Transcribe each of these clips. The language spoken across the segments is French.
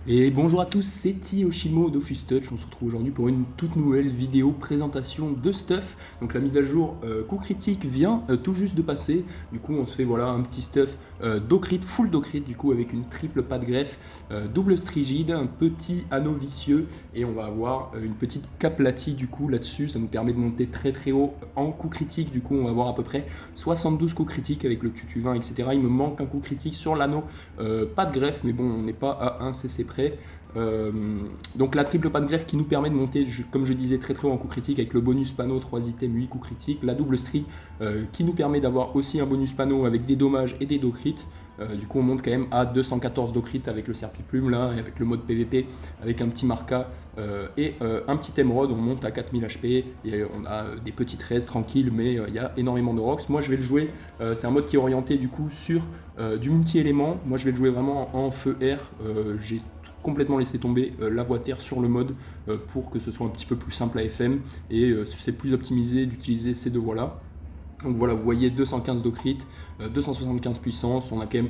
Et bonjour à tous, c'est Tioshimo d'Office Touch. On se retrouve aujourd'hui pour une toute nouvelle vidéo présentation de stuff. Donc la mise à jour coup critique vient tout juste de passer. Du coup on se fait voilà un petit stuff d'Ocrit, full d'Ocrit du coup avec une triple pas de greffe, double strigide, un petit anneau vicieux et on va avoir une petite caplatie du coup là-dessus. Ça nous permet de monter très très haut en coup critique. Du coup on va avoir à peu près 72 coups critiques avec le QQ20 etc. Il me manque un coup critique sur l'anneau, pas de greffe mais bon on n'est pas à 1 cc près. Donc la triple pas de greffe qui nous permet de monter, comme je disais, très très haut en coup critique avec le bonus panneau 3 items 8 coups critiques, la double stri qui nous permet d'avoir aussi un bonus panneau avec des dommages et des do crit. Du coup on monte quand même à 214 do crit avec le serpiplume là et avec le mode PVP avec un petit marca et un petit émeraude. On monte à 4000 HP et on a des petits 13 tranquilles, mais il y a énormément de rocks. Moi je vais le jouer, c'est un mode qui est orienté du coup sur du multi-élément. Moi je vais le jouer vraiment en feu air. J'ai complètement laissé tomber la voie terre sur le mode pour que ce soit un petit peu plus simple à FM et c'est plus optimisé d'utiliser ces deux voies là. Donc voilà, vous voyez 215 de crit, 275 puissance, on a quand même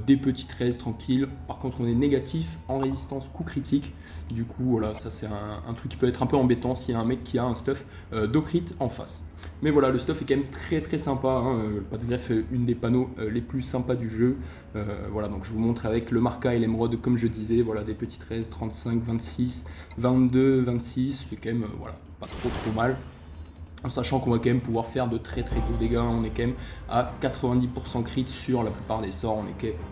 des petits 13 tranquilles. Par contre on est négatif en résistance coup critique. Du coup voilà, ça c'est un truc qui peut être un peu embêtant s'il y a un mec qui a un stuff de crit en face. Mais voilà, le stuff est quand même très très sympa, hein. Le pas de greffe est une des panneaux les plus sympas du jeu. Voilà, donc je vous montre avec le marca et l'émeraude comme je disais, voilà des petits 13, 35, 26, 22, 26, c'est quand même voilà, pas trop mal. En sachant qu'on va quand même pouvoir faire de très très gros dégâts, on est quand même à 90% crit sur la plupart des sorts,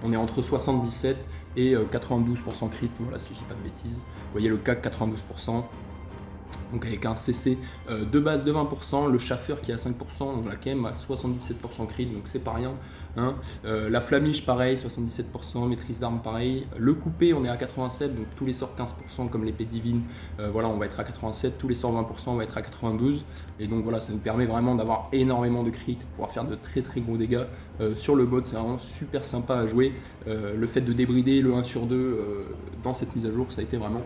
on est entre 77 et 92% crit, voilà si je dis pas de bêtises. Vous voyez le CAC 92%. Donc avec un CC de base de 20%, le chaffeur qui est à 5%, on a quand même à 77% crit, donc c'est pas rien. Hein. La flamiche pareil, 77%, maîtrise d'armes pareil. Le coupé on est à 87%, donc tous les sorts 15% comme l'épée divine, voilà on va être à 87%, tous les sorts 20% on va être à 92%. Et donc voilà, ça nous permet vraiment d'avoir énormément de crit, de pouvoir faire de très très gros dégâts sur le bot, c'est vraiment super sympa à jouer. Le fait de débrider le 1 sur 2 dans cette mise à jour, ça a été vraiment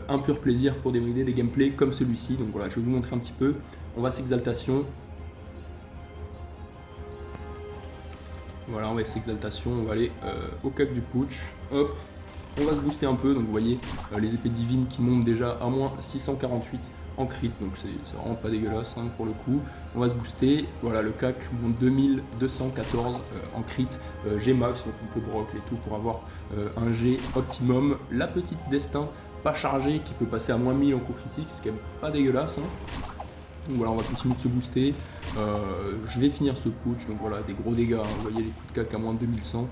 un pur plaisir pour débrider des gameplays comme celui-ci. Donc voilà, je vais vous montrer un petit peu. On va s'exaltation. Voilà, on va s'exaltation, on va aller au cac du putsch. Hop, on va se booster un peu. Donc vous voyez les épées divines qui montent déjà à moins 648 en crit, donc c'est vraiment pas dégueulasse hein, pour le coup. On va se booster, voilà le CAC monte 2214 en crit, G max, donc on peut broc et tout pour avoir un G optimum. La petite destin pas chargée qui peut passer à moins 1000 en coup critique, c'est quand même pas dégueulasse. Hein. Donc voilà, on va continuer de se booster. Je vais finir ce putsch, donc voilà, des gros dégâts. Hein. Vous voyez les coups de cac à moins de 2100,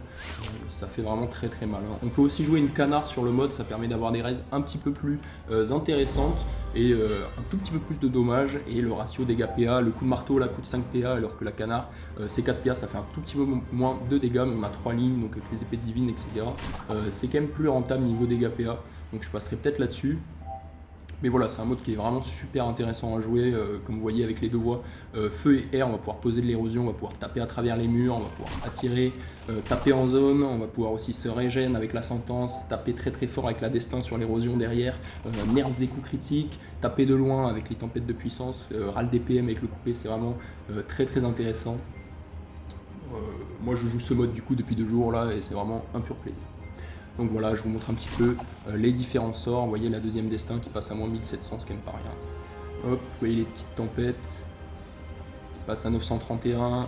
ça fait vraiment très très mal. Hein. On peut aussi jouer une canard sur le mode, ça permet d'avoir des raises un petit peu plus intéressantes et un tout petit peu plus de dommages. Et le ratio dégâts PA, le coup de marteau là coûte 5 PA alors que la canard c'est 4 PA, ça fait un tout petit peu moins de dégâts, mais on a 3 lignes, donc avec les épées divines, etc. C'est quand même plus rentable niveau dégâts PA, donc je passerai peut-être là-dessus. Mais voilà, c'est un mode qui est vraiment super intéressant à jouer, comme vous voyez avec les deux voies feu et air, on va pouvoir poser de l'érosion, on va pouvoir taper à travers les murs, on va pouvoir attirer, taper en zone, on va pouvoir aussi se régénérer avec la sentence, taper très très fort avec la destin sur l'érosion derrière, nerf des coups critiques, taper de loin avec les tempêtes de puissance, râle DPM avec le coupé, c'est vraiment très très intéressant. Moi je joue ce mode du coup depuis 2 jours là et c'est vraiment un pur plaisir. Donc voilà, je vous montre un petit peu les différents sorts. Vous voyez la deuxième destin qui passe à moins 1700, c'est quand même pas rien. Hop, vous voyez les petites tempêtes qui passent à 931,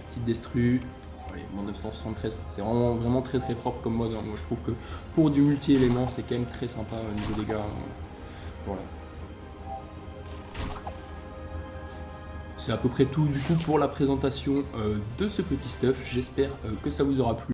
petite destru, voyez, moins 973. C'est vraiment très très propre comme mode. Moi je trouve que pour du multi-élément, c'est quand même très sympa au niveau dégâts. Voilà. C'est à peu près tout du coup pour la présentation de ce petit stuff. J'espère que ça vous aura plu.